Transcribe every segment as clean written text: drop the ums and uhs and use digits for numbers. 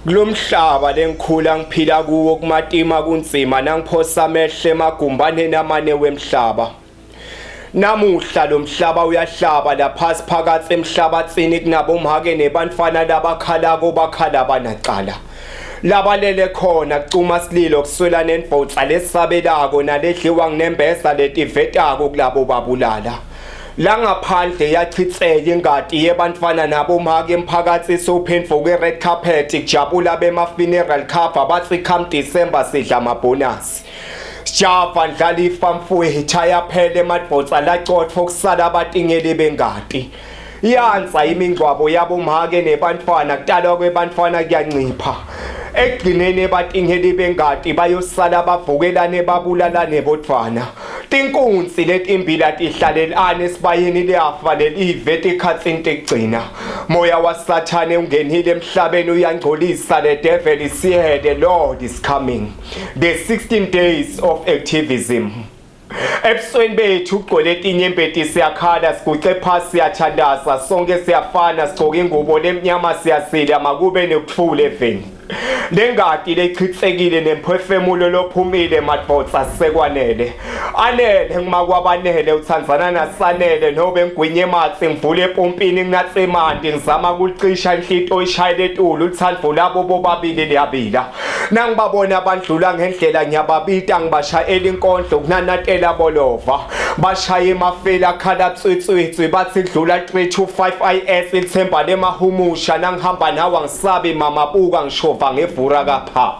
Kulomhlaba lengikhula ngiphila kuwo kumatima kunzima nangiphosa amehlo emagumbaneni amane wemhlaba. Namuhla lo mhlaba uyahlaba laphansi phakathi emhlabathini kunabomhake nebantfana labakhalako bakhala banacala. Labalele khona kucuma sililo kuswela nenbhotsa lesabelako naledliwa nginembeza letivetako kulabo babulala. La ngaphandle yachitheke ingadi yebantfana nabomhake emphakathi sophendvuke red carpet kujabula bema funeral cover bathi come December sidla amabonus. Java ndlala ifamfowethu ayaphela emadbotsa lacotha okusala abatingeli bengadi. Iyanza imingcwabo yabomhake nebantfana kutalwa kwebantfana kuyancipha. Ekugcineni batingeli bengadi bayosala bavukelane babulalane bodvwana. Tinkunzi letimbila tihlalelane esibayeni liyafa lelivete ikhatsini ekugcina. Moya wasathane ungenile emhlabeni uyangcolisa le devil is here, the Lord is coming. The 16 days of activism. Ebusweni bethu ugcwele etinyembeti siyakhala siguce phasi siyathandaza sonke siyafana sigcoke ingubo lemnyama siyasila makube nokufula eveni. Lengadi lechithekile nemphefemulo lophumile madbotsa sekwanele. Anele ngimakwabanele uthandzana nasanele nobe ngigwinye matsi ngivule epompini nginatse emanti ngizama ukulicisha inhlito oyishayele etulu uthandvo labo bobabili liyabila. Nangibabona abandlula ngendlela ngiyababita ngibashayela inkondlo kunanatela bolova. Bashaya emafela akhala tswitswitswi bathi dlula 325 IS ithemba lemahumusha nangihamba nawe ngisabi mama buka ngishova ngevura kapha.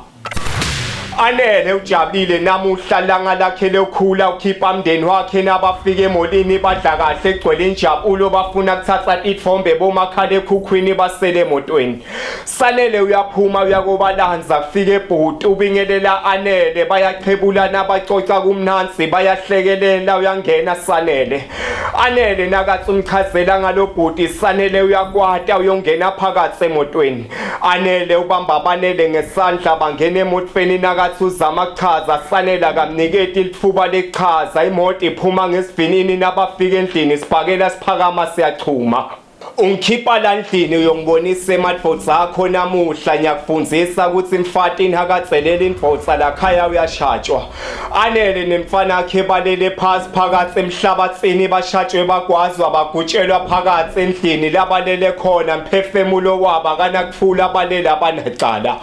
Anele ujabulile namuhla langa lakhe lokhula ukhipha umndeni wakhe nabafika emolini badla kahle egcwele injabulo bafuna kuthatha ithombe bomakhala ekhukhwini basele emotweni. Sanele uyaphuma uyakobalanza kufika ebhuti ubingelela Anele bayachebulana bacoca kumnansi bayahlekelela uyangena Sanele. Anele nakathi umchazela ngalobhuti Sanele uyakwata uyongena phakathi emotweni. Anele ubamba abanele ngesandla bangena emotweni nakathi uzama kuchaza Sanele akamniketi lithuba lechaza imoto iphuma ngesivinini nabafika endlini siphakela siphakama siyachuma. Ungikhipha la ndlini uyongibonisa emadbotsa akho namuhla ngiyakufundzisa ukuthi mfatini akatselela indbotsa lakhaya uyashajwa. Anele nemfana akhe balele phasi phakathi emhlabathini bashajwe bagwazwa bagutshelwa phakathi endlini labalele khona mphefemulo wabo kanakufula abalele abanacala.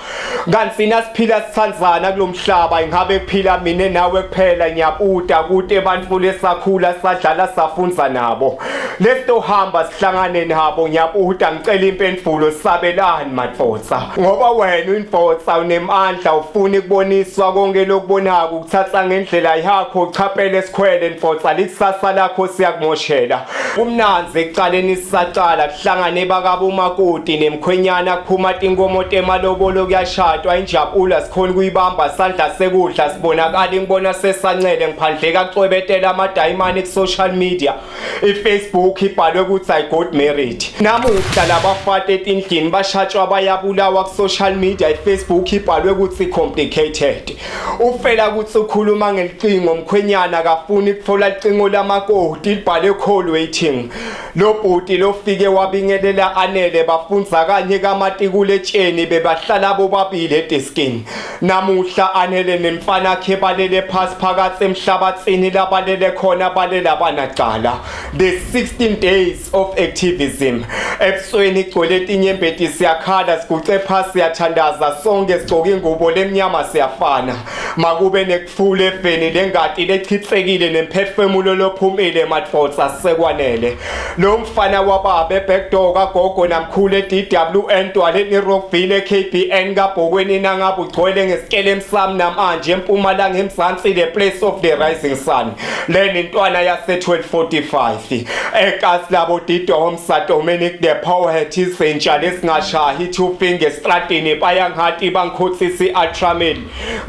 Kansina siphila sithandzana kulomhlaba ingabe kuphila mina nawe kuphela ngiyabuda kude ebantfu lesakhula sadlala safundza nabo. Lesitohamba sihlangane nabo ngiyabuda ngicela impendulo sabelani madvodza ngoba wena indvodza unemandla ufuna ukuboniswa konke lokubonaka ukuthatha ngendlela yakho uchaphele esikhwele indvodza likusasa lakho siyakumoshela. Umnanzi ekuqaleni sisaqala kuhlangane bakabo umakoti nemkhwenyana kuphuma tinkomo temalobolo kuyashadwa injabulo sikhona kuyibamba sandla sekudla sibonakala ngibona sesancele ngiphandleka kucwebetela amadayimani ku social media iFacebook ibhalwe ukuthi I got married. Namuhla labafate etindlini bashajwa bayabulawa ku social media iFacebook ibhalwe ukuthi complicated. Ufela ukuthi ukhuluma ngelicingo mkhwenyana akafuni ukuthola icingo lamakoti libhale call waiting. Lo bhuti lofike wabingelela Anele bafunza kanye kamatikule etsheni bebahlala bobabili ediskini. Namuhla Anele nemfana akhe balele phasi phakathi emhlabathini labalele khona balele abanacala. The 16 days of activism. Ebusweni igcwele etinyembeti siyakhala siguce phasi siyathandaza sonke sigcoke ingubo lemnyama siyafana. Makube nekufula eveni lengadi lechithekile nemphefemulo lophumile madvodza sekwanele. Lo mfana wababa ebackdoor kagogo namkhulu eDWN Twaleni Rockville KBN kabhokweni nangabe ugcwele ngesikele emsamo namanje empumalanga emzansi the place of the rising sun. Leni intwana yase 1245 ekasi labo Dido Homsa Dominic the poet izintsha lesingashahi two finger stratini bayangathi bangikhotsisi Ultramel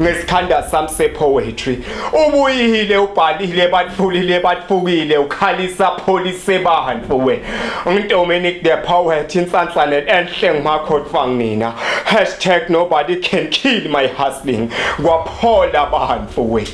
ngesikhanda sami sepoetry. Ubuyile ubhalile batfulile batfukile ukhalisa police bahantu we. Dominic the poet insansane enhle ngimakhothwa nina. #nobody can kill my hustling. Kwaphola bahantu we.